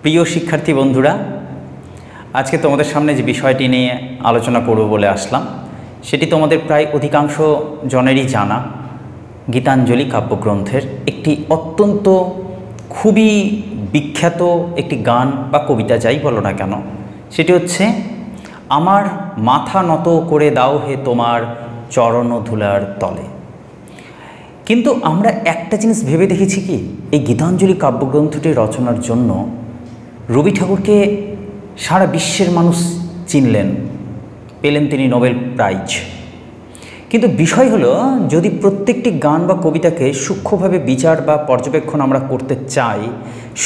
প্রিয় শিক্ষার্থী বন্ধুরা, আজকে তোমাদের সামনে যে বিষয়টি নিয়ে আলোচনা করব বলে আসলাম সেটি তোমাদের প্রায় অধিকাংশ জনেরই জানা। গীতাঞ্জলি কাব্যগ্রন্থের একটি অত্যন্ত খুবই বিখ্যাত একটি গান বা কবিতা, যাই বলো না কেন, সেটি হচ্ছে আমার মাথা নত করে দাও হে তোমার চরণ ধুলার তলে। কিন্তু আমরা একটা জিনিস ভেবে দেখেছি কি, এই গীতাঞ্জলি কাব্যগ্রন্থটি রচনার জন্য রবি ঠাকুরকে সারা বিশ্বের মানুষ চিনলেন, পেলেন তিনি নোবেল প্রাইজ। কিন্তু বিষয় হলো, যদি প্রত্যেকটি গান বা কবিতাকে সূক্ষ্মভাবে বিচার বা পর্যবেক্ষণ আমরা করতে চাই,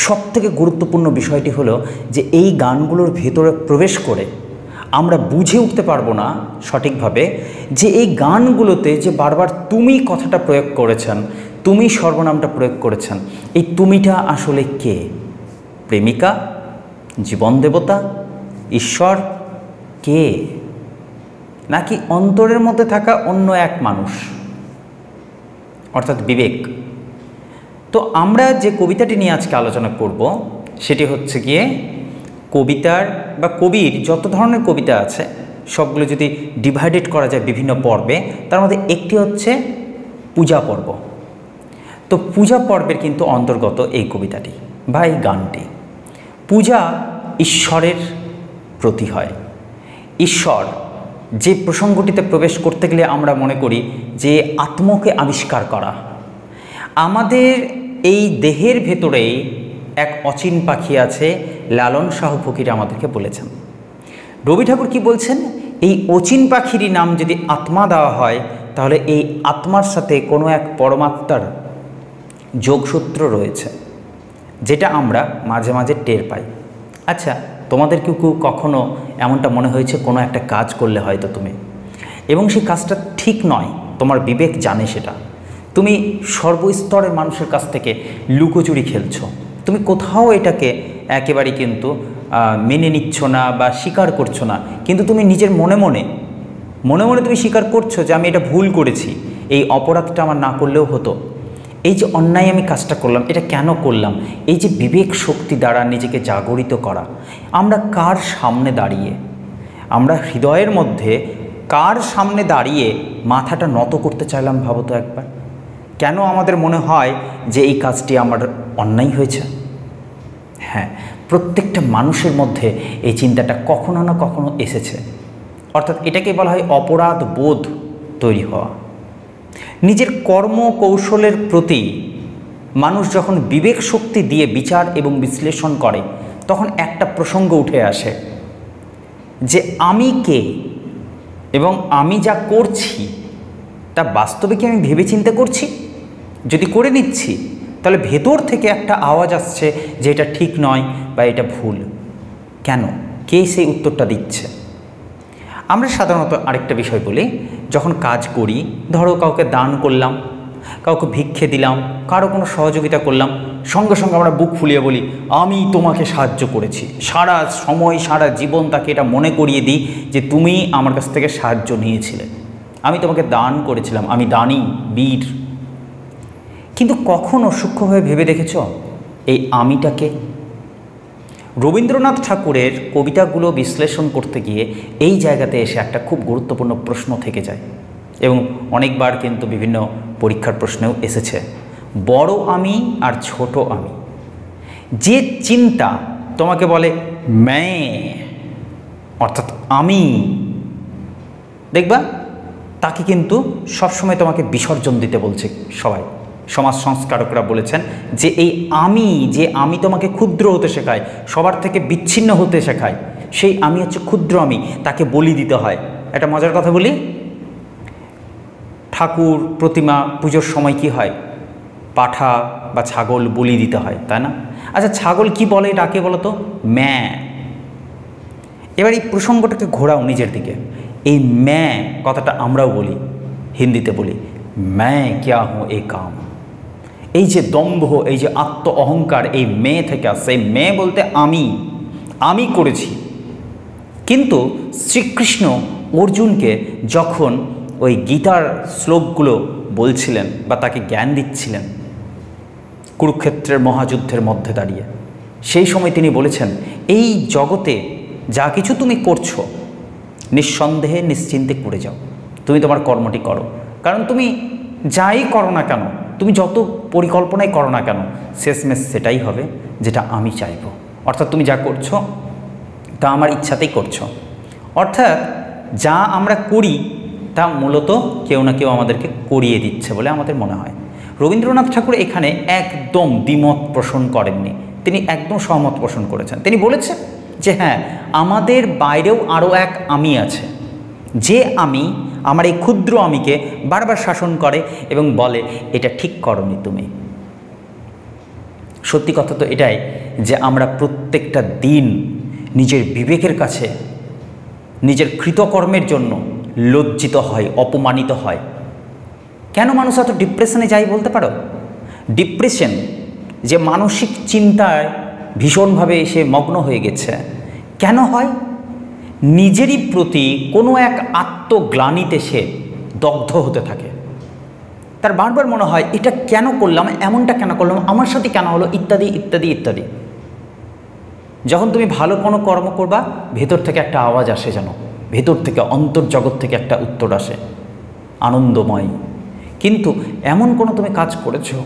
সবথেকে গুরুত্বপূর্ণ বিষয়টি হলো যে এই গানগুলোর ভেতরে প্রবেশ করে আমরা বুঝে উঠতে পারবো না সঠিকভাবে যে এই গানগুলোতে যে বারবার তুমি কথাটা প্রয়োগ করেছেন, তুমি সর্বনামটা প্রয়োগ করেছেন, এই তুমিটা আসলে কে? প্রেমিকা, জীবন দেবতা, ঈশ্বর, কে? নাকি অন্তরের মধ্যে থাকা অন্য এক মানুষ, অর্থাৎ বিবেক? তো আমরা যে কবিতাটি নিয়ে আজকে আলোচনা করব সেটি হচ্ছে গিয়ে কবিতার বা কবির যত ধরনের কবিতা আছে সবগুলো যদি ডিভাইডেড করা যায় বিভিন্ন পর্বে, তার মধ্যে একটি হচ্ছে পূজা পর্ব। তো পূজা পর্বের কিন্তু অন্তর্গত এই কবিতাটি বা এই গানটি। পূজা ঈশ্বরের প্রতি হয়। ঈশ্বর যে প্রসঙ্গটিতে প্রবেশ করতে গেলে আমরা মনে করি যে আত্মকে আবিষ্কার করা। আমাদের এই দেহের ভেতরেই এক অচিন পাখি আছে, লালন শাহ ফকির আমাদেরকে বলেছেন। রবি ঠাকুর কি বলছেন? এই অচিন পাখিরই নাম যদি আত্মা দেওয়া হয়, তাহলে এই আত্মার সাথে কোনো এক পরমাত্মার যোগসূত্র রয়েছে, যেটা আমরা মাঝে মাঝে টের পাই। আচ্ছা, তোমাদের কেউ কখনো এমনটা মনে হয়েছে কোনো একটা কাজ করলে হয়তো তুমি, এবং সেই কাজটা ঠিক নয়, তোমার বিবেক জানে সেটা, তুমি সর্বস্তরের মানুষের কাছ থেকে লুকোচুরি খেলছো, তুমি কোথাও এটাকে একেবারেই কিন্তু মেনে নিচ্ছ না বা স্বীকার করছো না, কিন্তু তুমি নিজের মনে মনে তুমি স্বীকার করছো যে আমি এটা ভুল করেছি, এই অপরাধটা আমার না করলেও হতো, এই যে অন্যায় আমি কাজটা করলাম, এটা কেন করলাম? এই যে বিবেক শক্তি দ্বারা নিজেকে জাগরিত করা, আমরা কার সামনে দাঁড়িয়ে, আমরা হৃদয়ের মধ্যে কার সামনে দাঁড়িয়ে মাথাটা নত করতে চাইলাম ভাবো তো একবার। কেন আমাদের মনে হয় যে এই কাজটি আমার অন্যায় হয়েছে? হ্যাঁ, প্রত্যেকটা মানুষের মধ্যে এই চিন্তাটা কখনো না কখনো এসেছে। অর্থাৎ এটাকে বলা হয় অপরাধ বোধ তৈরি হওয়া। নিজের কর্ম কৌশলের প্রতি মানুষ যখন বিবেক শক্তি দিয়ে বিচার এবং বিশ্লেষণ করে, তখন একটা প্রসঙ্গ উঠে আসে যে আমি কে এবং আমি যা করছি তা বাস্তবে কি আমি ভেবে চিন্তা করছি? যদি করে নিচ্ছি, তাহলে ভেতর থেকে একটা আওয়াজ আসছে যে এটা ঠিক নয় বা এটা ভুল। কেন? কে সেই উত্তরটা দিচ্ছে? আমরা সাধারণত আরেকটা বিষয় বলি, যখন কাজ করি, ধরো কাউকে দান করলাম, কাউকে ভিক্ষে দিলাম, কারো কোনো সহযোগিতা করলাম, সঙ্গে সঙ্গে আমরা বুক ফুলিয়ে বলি আমি তোমাকে সাহায্য করেছি। সারা সময় সারা জীবন তাকে এটা মনে করিয়ে দিই যে তুমি আমার কাছ থেকে সাহায্য নিয়েছিলে, আমি তোমাকে দান করেছিলাম, আমি দানী বীর। কিন্তু কখনো সূক্ষ্মভাবে ভেবে দেখেছ এই আমিটাকে? রবীন্দ্রনাথ ঠাকুরের কবিতাগুলো বিশ্লেষণ করতে গিয়ে এই জায়গাতে এসে একটা খুব গুরুত্বপূর্ণ প্রশ্ন থেকে যায়, এবং অনেকবার কিন্তু বিভিন্ন পরীক্ষার প্রশ্নেও এসেছে। বড় আমি আর ছোট আমি, যে চিন্তা তোমাকে বলে मैं, অর্থাৎ আমি, দেখবা তাকে কিন্তু সবসময় তোমাকে বিসর্জন দিতে বলছে সবাই। সমাজ সংস্কারকরা বলেছেন যে এই আমি তোমাকে ক্ষুদ্র হতে শেখায়, সবার থেকে বিচ্ছিন্ন হতে শেখায়, সেই আমি হচ্ছে ক্ষুদ্র আমি, তাকে বলি দিতে হয়। একটা মজার কথা বলি, ঠাকুর প্রতিমা পুজোর সময় কি হয়? পাঠা বা ছাগল বলি দিতে হয়, তাই না? আচ্ছা, ছাগল কি বলে ডাকে বলো তো? ম্যা। এবার এই প্রসঙ্গটাকে ঘোরাও নিজের দিকে। এই ম্যা কথাটা আমরাও বলি, হিন্দিতে বলি मैं क्या हूँ ए काम। এই যে দম্ভ, এই যে আত্ম অহংকার, এই মেয়ে থেকে আসছে। এই মেয়ে বলতে আমি করেছি। কিন্তু শ্রীকৃষ্ণ অর্জুনকে যখন ওই গীতার শ্লোকগুলো বলছিলেন বা তাকে জ্ঞান দিচ্ছিলেন কুরুক্ষেত্রের মহাযুদ্ধের মধ্যে দাঁড়িয়ে, সেই সময় তিনি বলেছেন, এই জগতে যা কিছু তুমি করছো নিঃসন্দেহে নিশ্চিন্তে করে যাও, তুমি তোমার কর্মটি করো। কারণ তুমি যাই করো না কেন, তুমি যত পরিকল্পনাই করো না কেন, শেষমেশ সেটাই হবে যেটা আমি চাইব। অর্থাৎ তুমি যা করছো তা আমার ইচ্ছাতেই করছো। অর্থাৎ যা আমরা করি তা মূলত কেউ না কেউ আমাদেরকে করিয়ে দিচ্ছে বলে আমাদের মনে হয়। রবীন্দ্রনাথ ঠাকুর এখানে একদম দ্বিমত পোষণ করেননি, তিনি একদম সহমত পোষণ করেছেন। তিনি বলেছেন যে হ্যাঁ, আমাদের বাইরেও আরও এক আমি আছে, যে আমি আমার এই ক্ষুদ্র আমিকে বারবার শাসন করে এবং বলে এটা ঠিক করনি তুমি। সত্যি কথা তো এটাই যে আমরা প্রত্যেকটা দিন নিজের বিবেকের কাছে নিজের কৃতকর্মের জন্য লজ্জিত হয়, অপমানিত হয়। কেন মানুষ এত ডিপ্রেশনে যায় বলতে পারো? ডিপ্রেশন যে মানসিক চিন্তায় ভীষণভাবে সে মগ্ন হয়ে গেছে, কেন হয়? নিজেরই প্রতি কোনো এক আত্মগ্লানিতে সে দগ্ধ হতে থাকে। তার বারবার মনে হয় এটা কেন করলাম, এমনটা কেন করলাম, আমার সাথে কেন হলো, ইত্যাদি ইত্যাদি ইত্যাদি। যখন তুমি ভালো কোনো কর্ম করবা, ভেতর থেকে একটা আওয়াজ আসে, যেন ভেতর থেকে, অন্তর্জগৎ থেকে একটা উত্তর আসে, আনন্দময়। কিন্তু এমন কোনো তুমি কাজ করেছো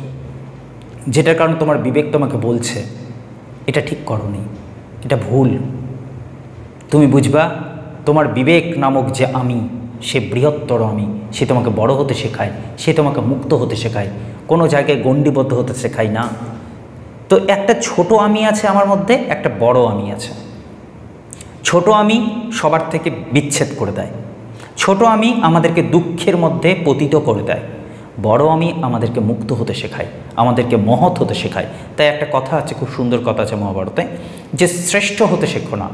যেটার কারণে তোমার বিবেক তোমাকে বলছে এটা ঠিক করোনি, এটা ভুল। তুমি বুঝবা তোমার বিবেক নামক যে আমি, সে বৃহত্তর আমি, সে তোমাকে বড় হতে শেখায়, সে তোমাকে মুক্ত হতে শেখায়, কোনো জায়গায় গণ্ডিবদ্ধ হতে শেখায় না। তো একটা ছোট আমি আছে আমার মধ্যে, একটা বড় আমি আছে। ছোট আমি সবার থেকে বিচ্ছেদ করে দেয়, ছোট আমি আমাদেরকে দুঃখের মধ্যে পতিত করে দেয়, বড় আমি আমাদেরকে মুক্ত হতে শেখায়, আমাদেরকে মহৎ হতে শেখায়। তাই একটা কথা আছে, খুব সুন্দর কথা আছে মহাভারতে, যে শ্রেষ্ঠ হতে শেখো না,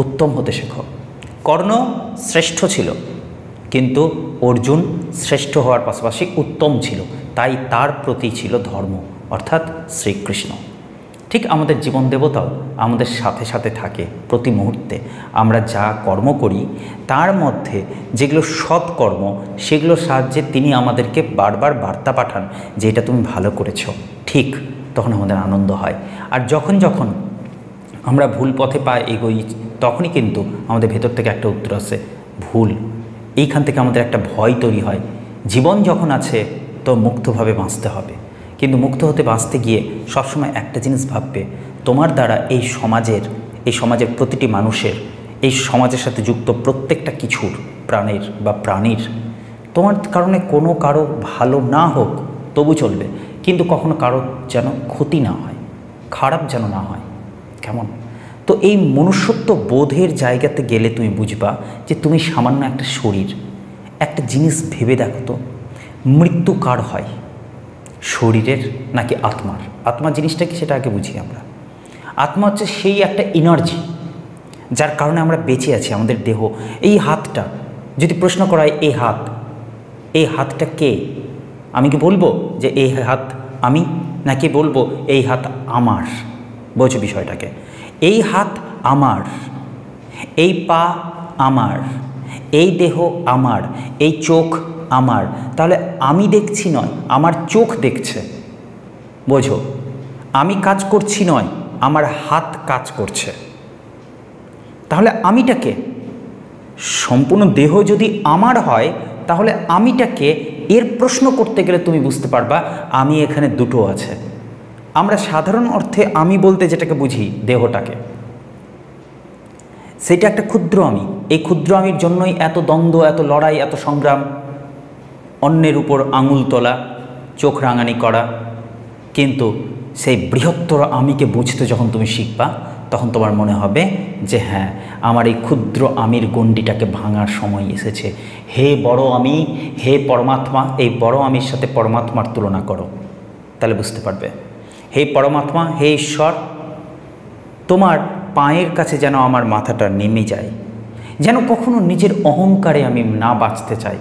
উত্তম হতে শেখো। কর্ণ শ্রেষ্ঠ ছিল, কিন্তু অর্জুন শ্রেষ্ঠ হওয়ার পাশাপাশি উত্তম ছিল, তাই তার প্রতি ছিল ধর্ম, অর্থাৎ শ্রীকৃষ্ণ। ঠিক আমাদের জীবন দেবতাও আমাদের সাথে সাথে থাকে প্রতি মুহূর্তে। আমরা যা কর্ম করি তার মধ্যে যেগুলো সৎকর্ম, সেগুলোর সাহায্যে তিনি আমাদেরকে বারবার বার্তা পাঠান যে এটা তুমি ভালো করেছো, ঠিক, তখন আমাদের আনন্দ হয়। আর যখন যখন আমরা ভুল পথে এগোই, তখনই কিন্তু আমাদের ভেতর থেকে একটা উত্তর আসে, ভুল। এইখান থেকে আমাদের একটা ভয় তৈরি হয়, জীবন যখন আছে তো মুক্তভাবে বাঁচতে হবে। কিন্তু মুক্ত হতে বাঁচতে গিয়ে সবসময় একটা জিনিস ভাববে, তোমার দ্বারা এই সমাজের প্রতিটি মানুষের, এই সমাজের সাথে যুক্ত প্রত্যেকটা কিছুর, প্রাণের বা প্রাণীর, তোমার কারণে কোনো কারো ভালো না হোক তবু চলবে, কিন্তু কখনো কারো যেন ক্ষতি না হয়, খারাপ যেন না হয়। কেমন? তো এই মনুষ্যত্ব বোধের জায়গাতে গেলে তুমি বুঝবা যে তুমি সামান্য একটা শরীর। একটা জিনিস ভেবে দেখো তো, মৃত্যু কার হয়, শরীরের নাকি আত্মার? আত্মা জিনিসটা কি সেটা আগে বুঝি আমরা। আত্মা হচ্ছে সেই একটা এনার্জি যার কারণে আমরা বেঁচে আছি, আমাদের দেহ। এই হাতটা যদি প্রশ্ন করা হয়, এই হাতটা কে? আমি কি বলবো যে এই হাত আমি, নাকি বলবো এই হাত আমার? বোঝো বিষয়টাকে। এই হাত আমার, এই পা আমার, এই দেহ আমার, এই চোখ আমার। তাহলে আমি দেখছি নয়, আমার চোখ দেখছে। বোঝো, আমি কাজ করছি নয়, আমার হাত কাজ করছে। তাহলে আমিটাকে, সম্পূর্ণ দেহ যদি আমার হয় তাহলে আমিটাকে, এর প্রশ্ন করতে গেলে তুমি বুঝতে পারবা আমি এখানে দুটো আছে। আমরা সাধারণ অর্থে আমি বলতে যেটাকে বুঝি দেহটাকে, সেটা একটা ক্ষুদ্র আমি। এই ক্ষুদ্র আমির জন্যই এত দ্বন্দ্ব, এত লড়াই, এত সংগ্রাম, অন্যের উপর আঙুল তোলা, চোখ রাঙানি করা। কিন্তু সেই বৃহত্তর আমিকে বুঝতে যখন তুমি শিখবা, তখন তোমার মনে হবে যে হ্যাঁ, আমার এই ক্ষুদ্র আমির গণ্ডিটাকে ভাঙার সময় এসেছে। হে বড় আমি, হে পরমাত্মা, এই বড় আমির সাথে পরমাত্মার তুলনা করো, তাহলে বুঝতে পারবে। হে পরমাত্মা, হে ঈশ্বর, তোমার পায়ের কাছে যেন আমার মাথাটা নেমে যায়, যেন কখনো নিজের অহংকারে আমি না বাঁচতে চাই,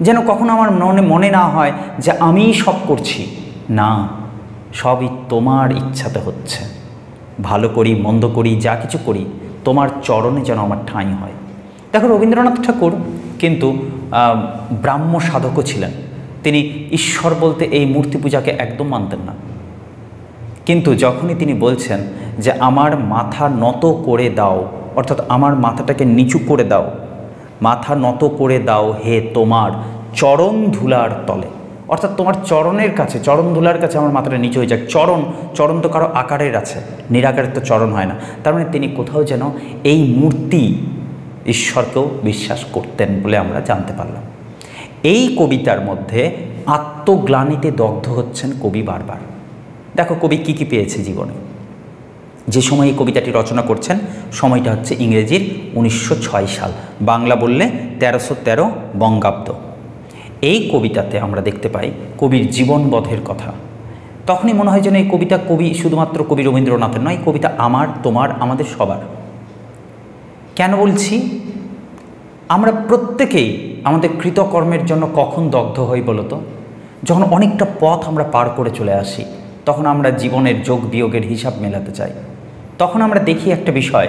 যেন কখনো আমার মনে না হয় যে আমিই সব করছি। না, সবই তোমার ইচ্ছাতে হচ্ছে। ভালো করি, মন্দ করি, যা কিছু করি, তোমার চরণে যেন আমার ঠাঁই হয়। দেখো, রবীন্দ্রনাথ ঠাকুর কিন্তু ব্রাহ্ম সাধকও ছিলেন। তিনি ঈশ্বর বলতে এই মূর্তি পূজাকে একদম মানতেন না। কিন্তু যখনই তিনি বলছেন যে আমার মাথা নত করে দাও, অর্থাৎ আমার মাথাটাকে নিচু করে দাও, মাথা নত করে দাও হে তোমার চরণ ধুলার তলে, অর্থাৎ তোমার চরণের কাছে, চরণ ধুলার কাছে আমার মাথাটা নিচু হয়ে যাক। চরণ তো কারো আকারের আছে, নিরাকারের তো চরণ হয় না। তার মানে তিনি কোথাও যেন এই মূর্তি ঈশ্বরকেও বিশ্বাস করতেন বলে আমরা জানতে পারলাম। এই কবিতার মধ্যে আত্মগ্লানিতে দগ্ধ হচ্ছেন কবি বারবার। দেখো কবি কী কী পেয়েছে জীবনে। যে সময় এই কবিতাটি রচনা করছেন সময়টা হচ্ছে ইংরেজির 1906 সাল, বাংলা বললে 1313 বঙ্গাব্দ। এই কবিতাতে আমরা দেখতে পাই কবির জীবনবোধের কথা। তখনই মনে হয় যেন এই কবিতা শুধুমাত্র কবি রবীন্দ্রনাথের নয়, কবিতা আমার, তোমার, আমাদের সবার। কেন বলছি? আমরা প্রত্যেকেই আমাদের কৃতকর্মের জন্য কখন দগ্ধ হই বলতো? যখন অনেকটা পথ আমরা পার করে চলে আসি, তখন আমরা জীবনের যোগ বিয়োগের হিসাব মেলাতে চাই। তখন আমরা দেখি একটা বিষয়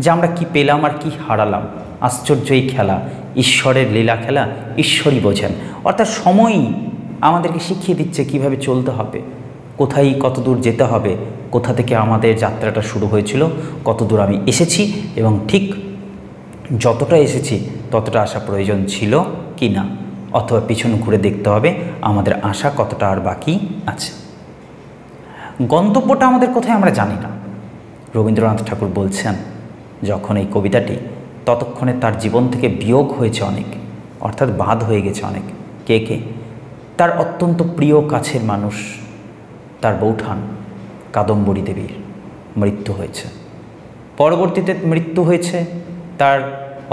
যে আমরা কি পেলাম আর কি হারালাম। আশ্চর্য এই খেলা, ঈশ্বরের লীলা খেলা, ঈশ্বরই বোঝেন। অর্থাৎ সময়ই আমাদেরকে শিখিয়ে দিচ্ছে কিভাবে চলতে হবে, কোথায় কত দূর যেতে হবে, কোথা থেকে আমাদের যাত্রাটা শুরু হয়েছিল, কত দূর আমি এসেছি এবং ঠিক যতটা এসেছি ততটা আসা প্রয়োজন ছিল কি না, অথবা পিছনে ঘুরে দেখতে হবে আমাদের আশা কতটা আর বাকি আছে। গন্তব্যটা আমাদের কোথায় আমরা জানি না। রবীন্দ্রনাথ ঠাকুর বলছেন যখন এই কবিতাটি, ততক্ষণে তার জীবন থেকে বিয়োগ হয়েছে অনেক, অর্থাৎ বাদ হয়ে গেছে অনেক। কে কে? তার অত্যন্ত প্রিয় কাছের মানুষ, তার বৌঠান কাদম্বরী দেবীর মৃত্যু হয়েছে। পরবর্তীতে মৃত্যু হয়েছে তার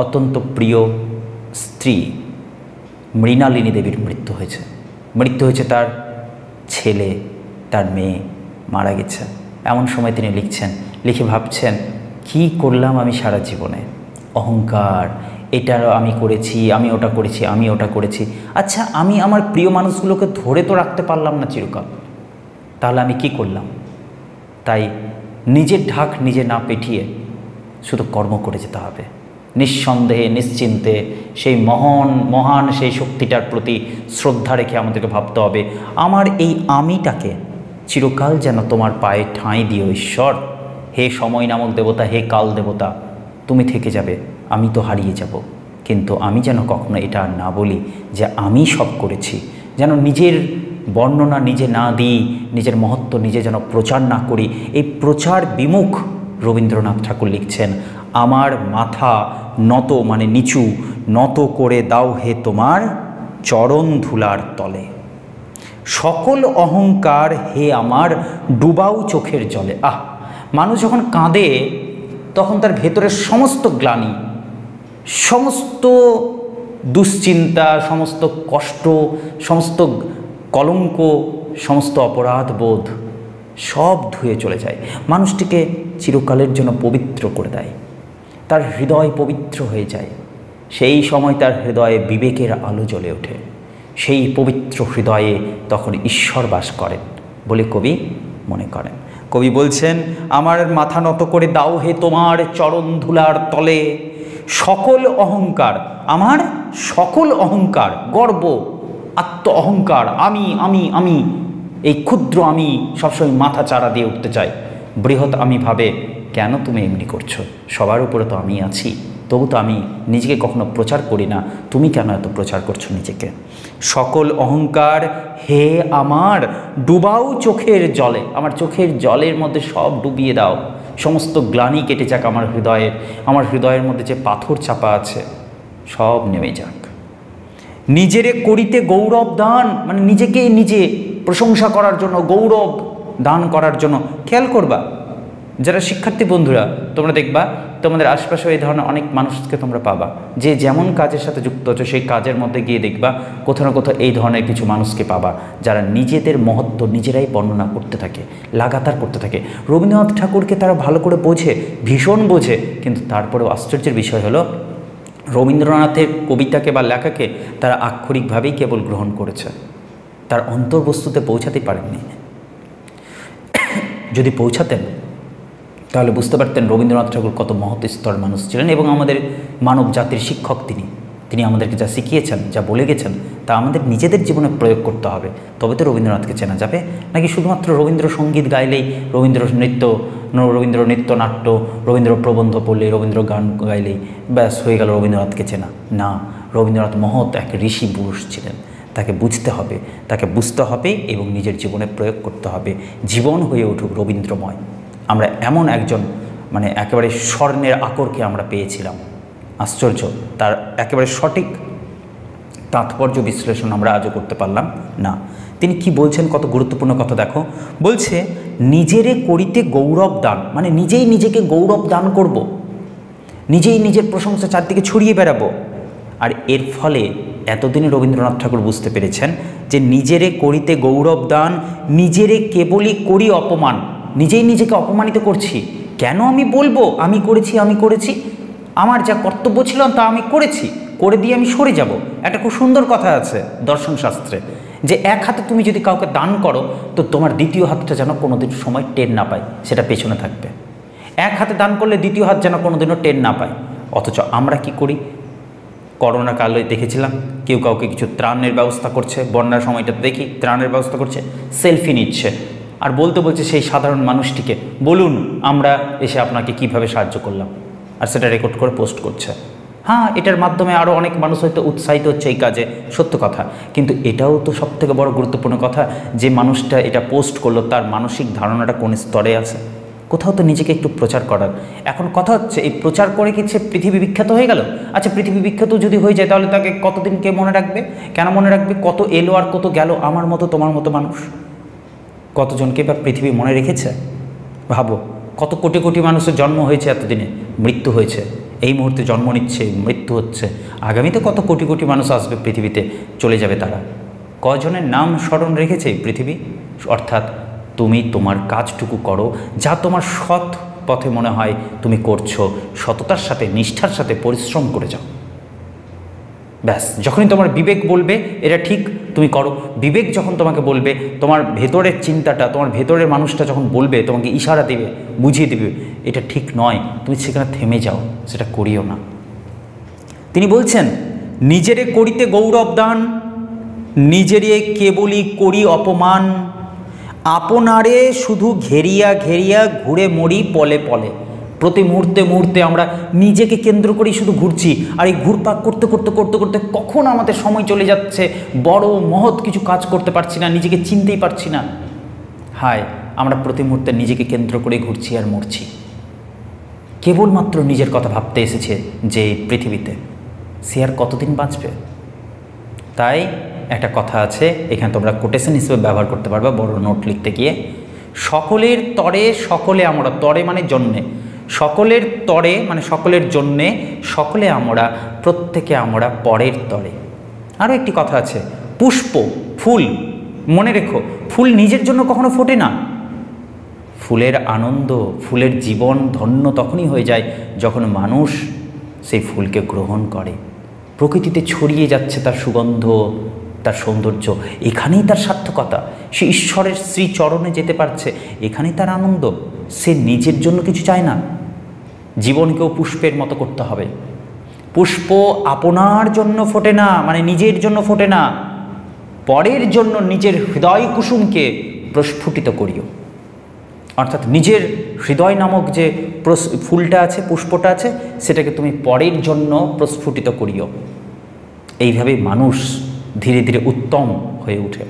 অত্যন্ত প্রিয় স্ত্রী মৃণালিনী দেবীর মৃত্যু হয়েছে তার ছেলে, তার মেয়ে মারা গেছে। এমন সময় তিনি লিখে ভাবছেন কি করলাম আমি সারা জীবনে, অহংকার, এটা আমি করেছি, আমি ওটা করেছি। আচ্ছা, আমি আমার প্রিয় মানুষগুলোকে ধরে তো রাখতে পারলাম না চিরকাল, তাহলে আমি কি করলাম? তাই নিজের ঢাক নিজে না পেটিয়ে শুধু কর্ম করে যেতে হবে, নিঃসন্দেহে নিশ্চিন্তে। সেই মহান সেই শক্তিটার প্রতি শ্রদ্ধা রেখে আমাদেরকে ভাবতে হবে আমার এই আমিটাকে চিরকাল যেন তোমার পায়ে ঠাঁই দিও ঈশ্বর। হে সময় নামক দেবতা, হে কাল দেবতা, তুমি থেকে যাবে, আমি তো হারিয়ে যাব, কিন্তু আমি যেন কখনো এটা না বলি যে আমি সব করেছি, যেন নিজের বর্ণনা নিজে না দিই, নিজের মহত্ব নিজে যেন প্রচার না করি। এই প্রচার বিমুখ রবীন্দ্রনাথ ঠাকুর লিখছেন আমার মাথা নত মানে নিচু, নত করে দাও হে তোমার চরণ ধুলার তলে, সকল অহংকার হে আমার ডুবাও চোখের জলে। মানুষ যখন কাঁদে তখন তার ভেতরের সমস্ত গ্লানি, সমস্ত দুশ্চিন্তা, সমস্ত কষ্ট, সমস্ত কলঙ্ক, সমস্ত অপরাধ বোধ সব ধুয়ে চলে যায়, মানুষটিকে চিরকালের জন্য পবিত্র করে দেয়, তার হৃদয় পবিত্র হয়ে যায়। সেই সময় তার হৃদয়ে বিবেকের আলো জ্বলে ওঠে, সেই পবিত্র হৃদয়ে তখন ঈশ্বর বাস করেন বলে কবি মনে করেন। কবি বলছেন আমার মাথা নত করে দাও হে তোমার চরণ ধুলার তলে, সকল অহংকার, আমার সকল অহংকার, গর্ব, আত্ম অহংকার, আমি এই ক্ষুদ্র আমি সবসময় মাথা চাড়া দিয়ে উঠতে চাই। বৃহৎ আমি ভাবে কেন তুমি এমনি করছো, সবার উপরে তো আমি আছি, তবু তো আমি নিজেকে কখনো প্রচার করি না, তুমি কেন এত প্রচার করছো নিজেকে। সকল অহংকার হে আমার ডুবাও চোখের জলে, আমার চোখের জলের মধ্যে সব ডুবিয়ে দাও, সমস্ত গ্লানি কেটে যাক আমার হৃদয়ের মধ্যে যে পাথর চাপা আছে সব নেমে যাক। নিজেরে করিতে গৌরব দান, মানে নিজেকে নিজে প্রশংসা করার জন্য, গৌরব দান করার জন্য। খেয়াল করবা যারা শিক্ষার্থী বন্ধুরা, তোমরা দেখবা তোমাদের আশপাশে এই ধরনের অনেক মানুষকে তোমরা পাবা, যে যেমন কাজের সাথে যুক্ত হচ্ছে সেই কাজের মধ্যে গিয়ে দেখবা কোথাও না কোথাও এই ধরনের কিছু মানুষকে পাবা যারা নিজেদের মহত্ব নিজেরাই বর্ণনা করতে থাকে, লাগাতার করতে থাকে। রবীন্দ্রনাথ ঠাকুরকে তারা ভালো করে বোঝে, ভীষণ বোঝে, কিন্তু তারপরেও আশ্চর্যের বিষয় হলো রবীন্দ্রনাথের কবিতাকে বা লেখাকে তারা আক্ষরিকভাবেই কেবল গ্রহণ করেছে, তার অন্তর্বস্তুতে পৌঁছাতে পারেননি। যদি পৌঁছাতেন তাহলে বুঝতে পারতেন রবীন্দ্রনাথ ঠাকুর কত মহৎ স্তর মানুষ ছিলেন এবং আমাদের মানব জাতির শিক্ষক তিনি। তিনি আমাদেরকে যা শিখিয়েছেন, যা বলে গেছেন, তা আমাদের নিজেদের জীবনে প্রয়োগ করতে হবে, তবে তো রবীন্দ্রনাথকে চেনা যাবে। নাকি শুধুমাত্র রবীন্দ্রসঙ্গীত গাইলেই, রবীন্দ্র নৃত্য নাট্য, রবীন্দ্র প্রবন্ধ পড়লেই, রবীন্দ্র গান গাইলেই ব্যাস হয়ে গেল রবীন্দ্রনাথকে চেনা? না, রবীন্দ্রনাথ মহৎ এক ঋষি পুরুষ ছিলেন। তাকে বুঝতে হবে, তাকে বুঝতে হবে এবং নিজের জীবনে প্রয়োগ করতে হবে। জীবন হয়ে উঠুক রবীন্দ্রময়। আমরা এমন একজন একেবারে স্বর্ণের আকরকে আমরা পেয়েছিলাম। আশ্চর্য, তার একেবারে সঠিক তাৎপর্য বিশ্লেষণ আমরা আজও করতে পারলাম না। তিনি কি বলছেন, কত গুরুত্বপূর্ণ কথা দেখো। বলছে, নিজেরে করিতে গৌরব দান, নিজেই নিজেকে গৌরব দান করব, নিজেই নিজের প্রশংসা চারদিকে ছড়িয়ে বেড়াবো। আর এর ফলে এতদিনে রবীন্দ্রনাথ ঠাকুর বুঝতে পেরেছেন যে নিজেরে করিতে গৌরব দান, নিজেরে কেবলই করি অপমান। নিজেই নিজেকে অপমানিত করছি। কেন আমি বলবো আমি করেছি, আমার যা কর্তব্য ছিল তা আমি করেছি, করে দিয়ে আমি সরে যাব। একটা খুব সুন্দর কথা আছে দর্শনশাস্ত্রে, যে এক হাতে তুমি যদি কাউকে দান করো তো তোমার দ্বিতীয় হাতটা যেন কোনোদিন সময় টের না পায়, সেটা পেছনে থাকবে। এক হাতে দান করলে দ্বিতীয় হাত যেন কোনোদিনও টের না পায়। অথচ আমরা কি করি? করোনা কালে দেখেছিলাম কেউ কাউকে কিছু ত্রাণের ব্যবস্থা করছে, বন্যার সময়টা দেখি ত্রাণের ব্যবস্থা করছে, সেলফি নিচ্ছে আর বলছে সেই সাধারণ মানুষটিকে, বলুন আমরা এসে আপনাকে কিভাবে সাহায্য করলাম, আর সেটা রেকর্ড করে পোস্ট করছে। হ্যাঁ, এটার মাধ্যমে আরও অনেক মানুষ হয়তো উৎসাহিত হচ্ছে এই কাজে, সত্য কথা। কিন্তু এটাও তো সবথেকে বড় গুরুত্বপূর্ণ কথা, যে মানুষটা এটা পোস্ট করলো তার মানসিক ধারণাটা কোন স্তরে আছে। কোথাও তো নিজেকে একটু প্রচার করার। এখন কথা হচ্ছে, এই প্রচার করে কি সে পৃথিবী বিখ্যাত হয়ে গেল? আচ্ছা, পৃথিবী বিখ্যাত যদি হয়ে যায় তাহলে তাকে কতদিন কে মনে রাখবে? কেন মনে রাখবে? কত এলো আর কত গেল? আমার মতো তোমার মতো মানুষ কতজনকে বা পৃথিবী মনে রেখেছে? ভাবো, কত কোটি কোটি মানুষের জন্ম হয়েছে, এতদিনে মৃত্যু হয়েছে, এই মুহূর্তে জন্ম নিচ্ছে, মৃত্যু হচ্ছে, আগামীতে কত কোটি কোটি মানুষ আসবে পৃথিবীতে, চলে যাবে তারা। কজনের নাম স্মরণ রেখেছে পৃথিবী? অর্থাৎ তুমি তোমার কাজটুকু করো, যা তোমার সৎ পথে মনে হয় তুমি করছো, সততার সাথে, নিষ্ঠার সাথে পরিশ্রম করে যাও। ব্যাস, যখনই তোমার বিবেক বলবে এটা ঠিক, তুমি করো। বিবেক যখন তোমাকে বলবে, তোমার ভেতরের চিন্তাটা, তোমার ভেতরের মানুষটা যখন বলবে, তোমাকে ইশারা দেবে, বুঝিয়ে দেবে এটা ঠিক নয়, তুমি সেখানে থেমে যাও, সেটা করিও না। তিনি বলছেন, নিজেরে করিতে গৌরব দান, নিজেরে কেবলই করি অপমান, আপনারে শুধু ঘেরিয়া ঘেরিয়া ঘুরে মরি পলে পলে। প্রতি মুহূর্তে মুহূর্তে আমরা নিজেকে কেন্দ্র করেই শুধু ঘুরছি, আর এই ঘুরপাক করতে করতে করতে করতে কখন আমাদের সময় চলে যাচ্ছে, বড় মহৎ কিছু কাজ করতে পারছি না, নিজেকে চিনতেই পারছি না। হায়, আমরা প্রতি মুহূর্তে নিজেকে কেন্দ্র করে ঘুরছি আর মরছি। কেবলমাত্র নিজের কথা ভাবতে এসেছে যে পৃথিবীতে, সে আর কতদিন বাঁচবে? তাই একটা কথা আছে, এখানে তোমরা কোটেশন হিসেবে ব্যবহার করতে পারবে বড় নোট লিখতে গিয়ে। সকলের তরে সকলে আমরা, তরে মানে জন্যে, সকলের তরে মানে সকলের জন্যে, সকলে আমরা, প্রত্যেকে আমরা পরের তরে। আরও একটি কথা আছে, পুষ্প, ফুল, মনে রেখো, ফুল নিজের জন্য কখনো ফোটে না। ফুলের আনন্দ, ফুলের জীবন ধন্য তখনই হয়ে যায় যখন মানুষ সেই ফুলকে গ্রহণ করে। প্রকৃতিতে ছড়িয়ে যাচ্ছে তার সুগন্ধ, তার সৌন্দর্য, এখানেই তার সার্থকতা। সে ঈশ্বরের শ্রীচরণে যেতে পারছে, এখানেই তার আনন্দ। সে নিজের জন্য কিছু চায় না। জীবনকেও পুষ্পের মতো করতে হবে। পুষ্প আপনার জন্য ফোটে না, মানে নিজের জন্য ফোটে না, পরের জন্য নিজের হৃদয় কুসুমকে প্রস্ফুটিত করিও। অর্থাৎ নিজের হৃদয় নামক যে ফুলটা আছে, পুষ্পটা আছে, সেটাকে তুমি পরের জন্য প্রস্ফুটিত করিও। এইভাবেই মানুষ ধীরে ধীরে উত্তম হয়ে ওঠে।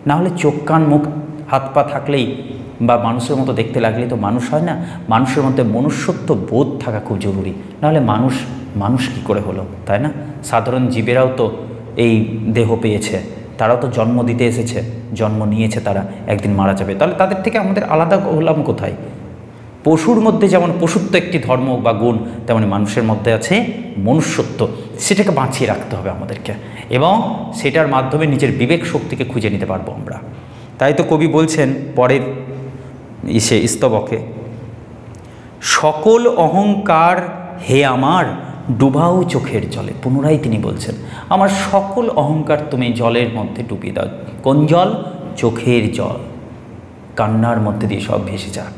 না হলে চোখ কান মুখ হাত পা থাকলেই বা মানুষের মতো দেখতে লাগলেই তো মানুষ হয় না। মানুষের মধ্যে মনুষ্যত্ব বোধ থাকা খুব জরুরি, নাহলে মানুষ কী করে হলো, তাই না? সাধারণ জীবেরাও তো এই দেহ পেয়েছে, তারাও তো জন্ম দিতে এসেছে, জন্ম নিয়েছে, তারা একদিন মারা যাবে। তাহলে তাদের থেকে আমাদের আলাদা হলাম কোথায়? পশুর মধ্যে যেমন পশুত্ব একটি ধর্ম বা গুণ, তেমনি মানুষের মধ্যে আছে মনুষ্যত্ব। সেটাকে বাঁচিয়ে রাখতে হবে আমাদেরকে, এবং সেটার মাধ্যমে নিজের বিবেক শক্তিকে খুঁজে নিতে পারবো আমরা। তাই তো কবি বলছেন পরের স্তবকে, সকল অহংকার হে আমার ডুবাও চোখের জলে। পুনরায় তিনি বলছেন, আমার সকল অহংকার তুমি জলের মধ্যে ডুবিয়ে দাও। কোন জল? চোখের জল। কান্নার মধ্যে দিয়ে সব ভেসে যাক।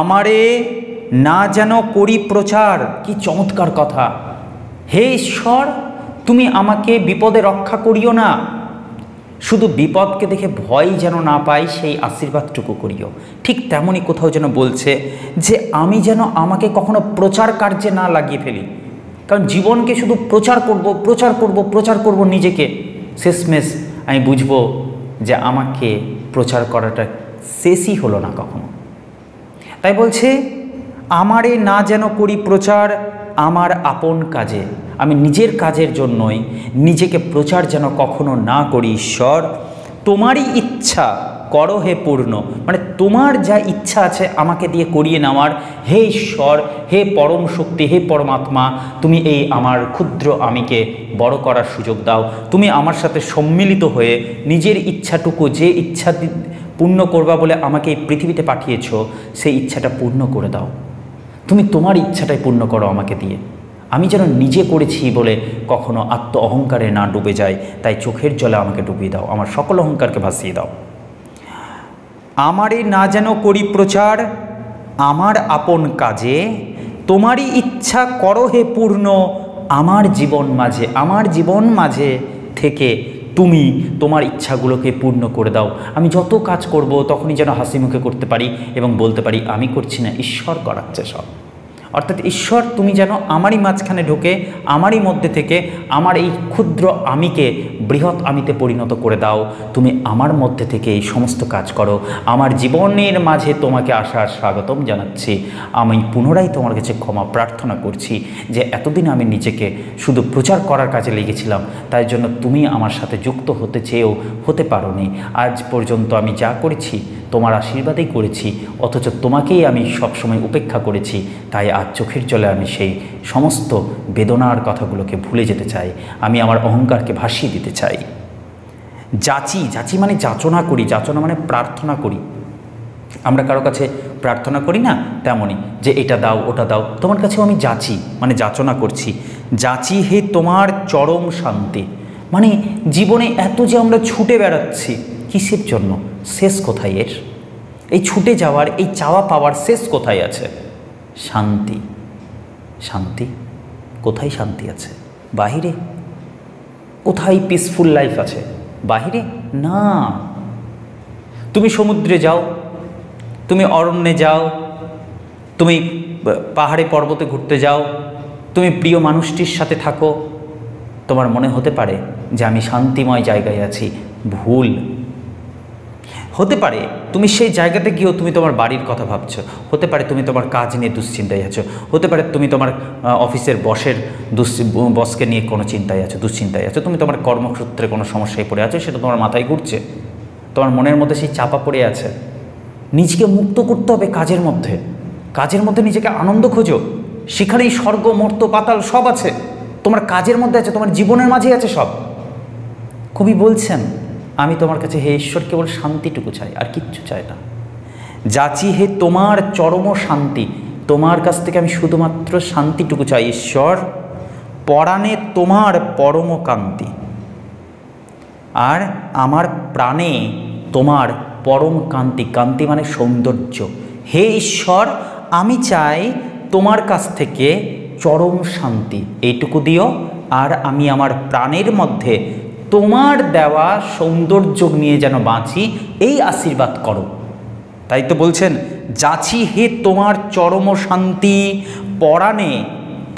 আমারে না যেন করি প্রচার। কি চমৎকার কথা! হে ঈশ্বর, তুমি আমাকে বিপদে রক্ষা করিও না, শুধু বিপদকে দেখে ভয় যেন না পাই সেই আশীর্বাদটুকু করিও। ঠিক তেমনই কোথাও যেন বলছে যে আমি যেন আমাকে কখনো প্রচার কার্যে না লাগিয়ে ফেলি, কারণ জীবনকে শুধু প্রচার করব প্রচার করব প্রচার করব নিজেকে, শেষমেশ আমি বুঝবো যে আমাকে প্রচার করাটা শেষই হলো না কখনো। তাই বলছে আমারে না যেন করি প্রচার আমার আপন কাজে, আমি নিজের কাজের জন্যই নিজেকে প্রচার যেন কখনো না করি। ঈশ্বর, তোমারই ইচ্ছা করো হে পূর্ণ, মানে তোমার যা ইচ্ছা আছে আমাকে দিয়ে করিয়ে নেওয়ার। হে ঈশ্বর, হে পরম শক্তি, হে পরমাত্মা, তুমি এই আমার ক্ষুদ্র আমিকে বড় করার সুযোগ দাও। তুমি আমার সাথে সম্মিলিত হয়ে নিজের ইচ্ছাটুকু, যে ইচ্ছা পূর্ণ করবা বলে আমাকে এই পৃথিবীতে পাঠিয়েছ, সেই ইচ্ছাটা পূর্ণ করে দাও। তুমি তোমার ইচ্ছাটাই পূর্ণ করো আমাকে দিয়ে। আমি যেন নিজে করেছি বলে কখনো আত্ম অহংকারে না ডুবে যাই, তাই চোখের জলে আমাকে ডুবিয়ে দাও, আমার সকল অহংকারকে ভাসিয়ে দাও। আমারে না যেন করি প্রচার আমার আপন কাজে, তোমারই ইচ্ছা করো হে পূর্ণ আমার জীবন মাঝে, আমার জীবন মাঝে থেকে তুমি তোমার ইচ্ছাগুলোকে পূর্ণ করে দাও। আমি যত কাজ করব তখনই যেন হাসি মুখে করতে পারি এবং বলতে পারি আমি করছি না, ঈশ্বর করাচ্ছে সব। অর্থাৎ ঈশ্বর, তুমি যেন আমারই মাঝখানে ঢুকে আমারই মধ্যে থেকে আমার এই ক্ষুদ্র আমিকে বৃহৎ আমিতে পরিণত করে দাও। তুমি আমার মধ্যে থেকে এই সমস্ত কাজ করো। আমার জীবনের মাঝে তোমাকে আসার স্বাগতম জানাচ্ছি। আমি পুনরায় তোমার কাছে ক্ষমা প্রার্থনা করছি যে এতদিন আমি নিজেকে শুধু প্রচার করার কাজে লেগেছিলাম, তাই জন্য তুমি আমার সাথে যুক্ত হতে চেয়েও হতে পারোনি। আজ পর্যন্ত আমি যা করেছি তোমার আশীর্বাদেই করেছি, অথচ তোমাকেই আমি সবসময় উপেক্ষা করেছি। তাই আজ চোখের জলে আমি সেই সমস্ত বেদনার কথাগুলোকে ভুলে যেতে চাই, আমি আমার অহংকারকে ভাসিয়ে দিতে চাই। যাচি, যাচি মানে যাচনা করি, যাচনা মানে প্রার্থনা করি। আমরা কারো কাছে প্রার্থনা করি না, তেমনই যে এটা দাও ওটা দাও, তোমার কাছেও আমি যাচি মানে যাচনা করছি। যাচি হে তোমার চরম শান্তি, মানে জীবনে এত যে আমরা ছুটে বেড়াচ্ছি কিসের জন্য, শেষ কোথায় এর? এই ছুটে যাওয়ার, এই চাওয়া পাওয়ার শেষ কোথায় আছে? শান্তি। শান্তি কোথায়? শান্তি আছে বাহিরে? কোথায় পিসফুল লাইফ আছে? বাহিরে না। তুমি সমুদ্রে যাও, তুমি অরণ্যে যাও, তুমি পাহাড়ে পর্বতে ঘুরতে যাও, তুমি প্রিয় মানুষটির সাথে থাকো, তোমার মনে হতে পারে যে আমি শান্তিময় জায়গায় আছি। ভুল। হতে পারে তুমি সেই জায়গাতে গিয়েও তুমি তোমার বাড়ির কথা ভাবছো, হতে পারে তুমি তোমার কাজ নিয়ে দুশ্চিন্তায় আছো, হতে পারে তুমি তোমার অফিসের বসকে নিয়ে কোনো চিন্তায় আছো, দুশ্চিন্তায় আছো, তুমি তোমার কর্মসূত্রে কোনো সমস্যায় পড়ে আছো, সেটা তোমার মাথায় ঘুরছে, তোমার মনের মধ্যে সেই চাপা পড়ে আছে। নিজেকে মুক্ত করতে হবে কাজের মধ্যে, কাজের মধ্যে নিজেকে আনন্দ খোঁজো, সেখানেই স্বর্গ মর্ত পাতাল সব আছে, তোমার কাজের মধ্যে আছে, তোমার জীবনের মাঝেই আছে সব। কবি বলছেন আমি তোমার কাছে হে ঈশ্বর কেবল শান্তিটুকু চাই, আর কিচ্ছু চাই না। যাচি হে তোমার চরম শান্তি, তোমার কাছ থেকে আমি শুধুমাত্র শান্তিটুকু চাই ঈশ্বর। পরাণে তোমার পরম কান্তি, আর আমার প্রাণে তোমার পরম কান্তি। কান্তি মানে সৌন্দর্য। হে ঈশ্বর, আমি চাই তোমার কাছ থেকে চরম শান্তি, এইটুকু দিও, আর আমি আমার প্রাণের মধ্যে তোমার দেওয়া সৌন্দর্য নিয়ে যেন বাঁচি, এই আশীর্বাদ করো। তাই তো বলছেন যাচি হে তোমার চরম শান্তি, পরাণে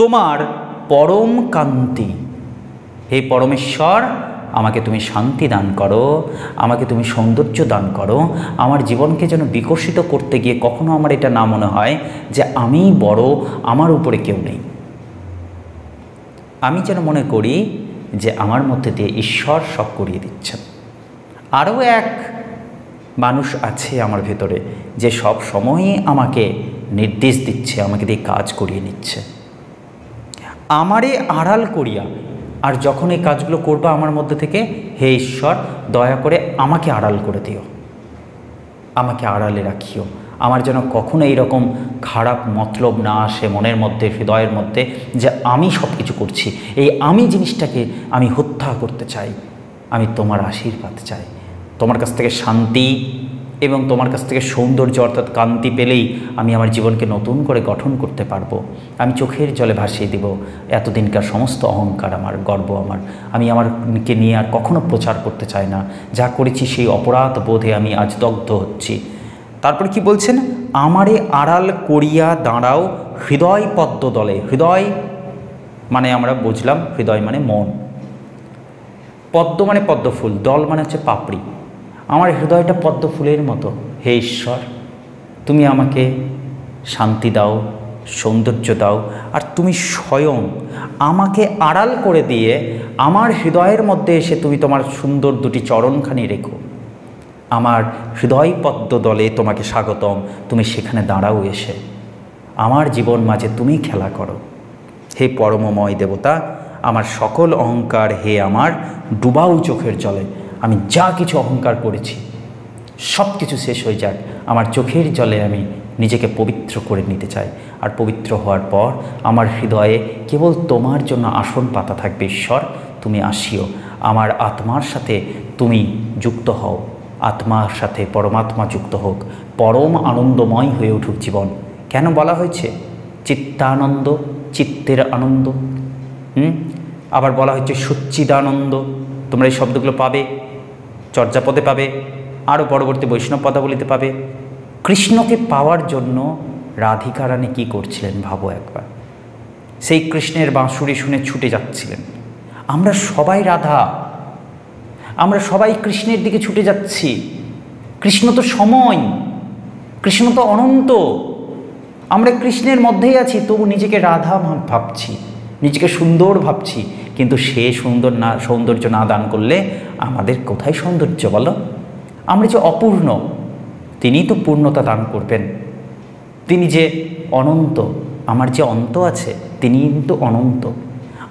তোমার পরম কান্তি। হে পরমেশ্বর, আমাকে তুমি শান্তি দান করো, আমাকে তুমি সৌন্দর্য দান করো। আমার জীবনকে যেন বিকশিত করতে গিয়ে কখনো আমার এটা না মনে হয় যে আমি বড়, আমার উপরে কেউ নেই। আমি যেন মনে করি যে আমার মধ্যে দিয়ে ঈশ্বর সব করিয়ে দিচ্ছেন। আরও এক মানুষ আছে আমার ভেতরে যে সব সময়ই আমাকে নির্দেশ দিচ্ছে, আমাকে দিয়ে কাজ করিয়ে নিচ্ছে, আমারে আড়াল করিয়া। আর যখন এই কাজগুলো করবা আমার মধ্যে থেকে, হে ঈশ্বর দয়া করে আমাকে আড়াল করে দিও, আমাকে আড়ালে রাখিও। আমার যেন কখনো এইরকম খারাপ মতলব না আসে মনের মধ্যে, হৃদয়ের মধ্যে, যে আমি সব কিছু করছি। এই আমি জিনিসটাকে আমি হত্যা করতে চাই। আমি তোমার আশীর্বাদ চাই, তোমার কাছ থেকে শান্তি, এবং তোমার কাছ থেকে সৌন্দর্য অর্থাৎ কান্তি পেলেই আমি আমার জীবনকে নতুন করে গঠন করতে পারবো। আমি চোখের জলে ভাসিয়ে দিব এতদিনকার সমস্ত অহংকার আমার, গর্ব আমার। আমি আমারকে নিয়ে আর কখনো প্রচার করতে চাই না। যা করেছি সেই অপরাধ বোধে আমি আজ দগ্ধ হচ্ছি। তারপর কি বলছেন? আমারে আড়াল করিয়া দাঁড়াও হৃদয় পদ্ম দলে। হৃদয় মানে আমরা বুঝলাম, হৃদয় মানে মন, পদ্ম মানে পদ্ম ফুল, দল মানে হচ্ছে পাপড়ি। আমার হৃদয়টা পদ্ম ফুলের মতো। হে ঈশ্বর, তুমি আমাকে শান্তি দাও, সৌন্দর্য দাও, আর তুমি স্বয়ং আমাকে আড়াল করে দিয়ে আমার হৃদয়ের মধ্যে এসে তুমি তোমার সুন্দর দুটি চরণখানি রেখো। আমার হৃদয় পদ্ম দলে তোমাকে স্বাগতম, তুমি সেখানে দাঁড়াও এসে আমার জীবন মাঝে তুমি খেলা করো। হে পরমময় দেবতা, আমার সকল অহংকার হে আমার ডুবাও চোখের জলে। আমি যা কিছু অহংকার করেছি সব কিছু শেষ হয়ে যাক, আমার চোখের জলে আমি নিজেকে পবিত্র করে নিতে চাই। আর পবিত্র হওয়ার পর আমার হৃদয়ে কেবল তোমার জন্য আসন পাতা থাকবে। ঈশ্বর, তুমি আসিও, আমার আত্মার সাথে তুমি যুক্ত হও, আত্মার সাথে পরমাত্মা যুক্ত হোক, পরম আনন্দময় হয়ে উঠুক জীবন। কেন বলা হয়েছে চিত্তানন্দ, চিত্তের আনন্দ। আবার বলা হচ্ছে সচ্চিদানন্দ। তোমরা এই শব্দগুলো পাবে, চর্যাপদে পাবে, আরও পরবর্তী বৈষ্ণব পদাবলিতে পাবে। কৃষ্ণকে পাওয়ার জন্য রাধিকা রানী কী করছিলেন ভাবো একবার। সেই কৃষ্ণের বাঁশুরি শুনে ছুটে যাচ্ছিলেন। আমরা সবাই রাধা, আমরা সবাই কৃষ্ণের দিকে ছুটে যাচ্ছি। কৃষ্ণ তো সময়, কৃষ্ণ তো অনন্ত। আমরা কৃষ্ণের মধ্যেই আছি, তবু নিজেকে রাধা ভাবছি, নিজেকে সুন্দর ভাবছি। কিন্তু সে সৌন্দর্য না দান করলে আমাদের কোথায় সৌন্দর্য বলো? আমরা যে অপূর্ণ, তিনিই তো পূর্ণতা দান করবেন। তিনি যে অনন্ত, আমার যে অন্ত আছে তিনি কিন্তু অনন্ত।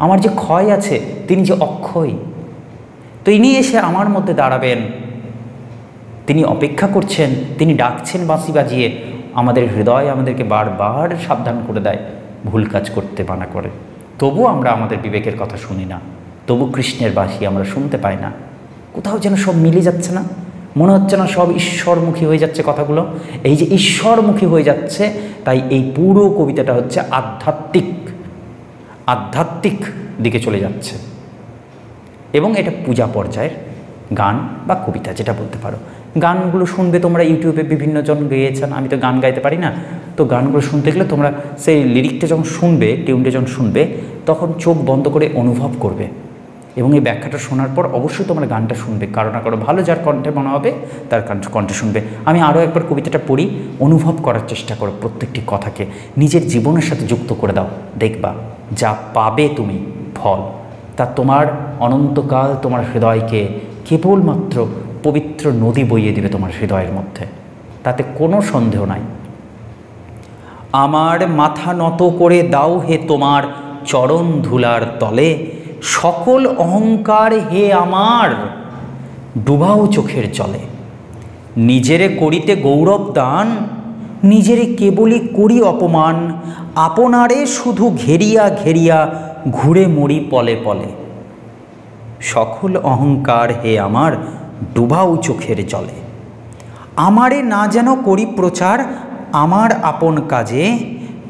আমার যে ক্ষয় আছে তিনি যে অক্ষয়। তিনি এসে আমার মধ্যে দাঁড়াবেন, তিনি অপেক্ষা করছেন, তিনি ডাকছেন বাঁশি বাজিয়ে। আমাদের হৃদয় আমাদেরকে বারবার সাবধান করে দেয়, ভুল কাজ করতে মানা করে। তবু আমরা আমাদের বিবেকের কথা শুনি না, তবু কৃষ্ণের বাঁশি আমরা শুনতে পাই না। কোথাও যেন সব মিলে যাচ্ছে না, মনে হচ্ছে না সব ঈশ্বরমুখী হয়ে যাচ্ছে কথাগুলো। এই যে ঈশ্বরমুখী হয়ে যাচ্ছে, তাই এই পুরো কবিতাটা হচ্ছে আধ্যাত্মিক দিকে চলে যাচ্ছে। এবং এটা পূজা পর্যায়ের গান বা কবিতা যেটা বলতে পারো। গানগুলো শুনবে তোমরা, ইউটিউবে বিভিন্ন জন গেয়েছেন, আমি তো গান গাইতে পারি না। তো গানগুলো শুনতে গেলে তোমরা সেই লিরিকটা যখন শুনবে, টিউনটা যখন শুনবে, তখন চোখ বন্ধ করে অনুভব করবে। এবং এই ব্যাখ্যাটা শোনার পর অবশ্যই তোমরা গানটা শুনবে, কারো না কারো ভালো যার কণ্ঠে মনে হবে তার কণ্ঠে শুনবে। আমি আরও একবার কবিতাটা পড়ি, অনুভব করার চেষ্টা করো, প্রত্যেকটি কথাকে নিজের জীবনের সাথে যুক্ত করে দাও। দেখবা যা পাবে তুমি ফল, তা তোমার অনন্তকাল তোমার হৃদয়কে কেবলমাত্র পবিত্র নদী বইয়ে দিবে তোমার হৃদয়ের মধ্যে, তাতে কোনো সন্দেহ নাই। আমার মাথা নত করে দাও হে তোমার চরণ ধুলার তলে, সকল অহংকার হে আমার ডুবাও চোখের জলে। নিজেরে করিতে গৌরব দান, নিজেরে কেবলই করি অপমান, আপনারে শুধু ঘেরিয়া ঘেরিয়া ঘুরে মরি পলে পলে। সকল অহংকার হে আমার ডুবাও চোখের জলে। আমারে না যেন করি প্রচার আমার আপন কাজে,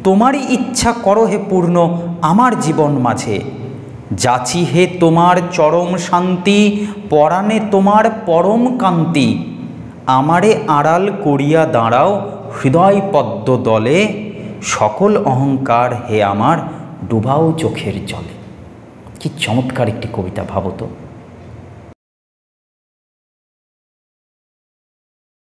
তোমারই ইচ্ছা করো হে পূর্ণ আমার জীবন মাঝে। যাচি হে তোমার চরম শান্তি, পরাণে তোমার পরম কান্তি। আমারে আড়াল করিয়া দাঁড়াও হৃদয় পদ্ম দলে, সকল অহংকার হে আমার ডুবাও চোখের জলে। কি চমৎকার একটি কবিতা ভাবো তো।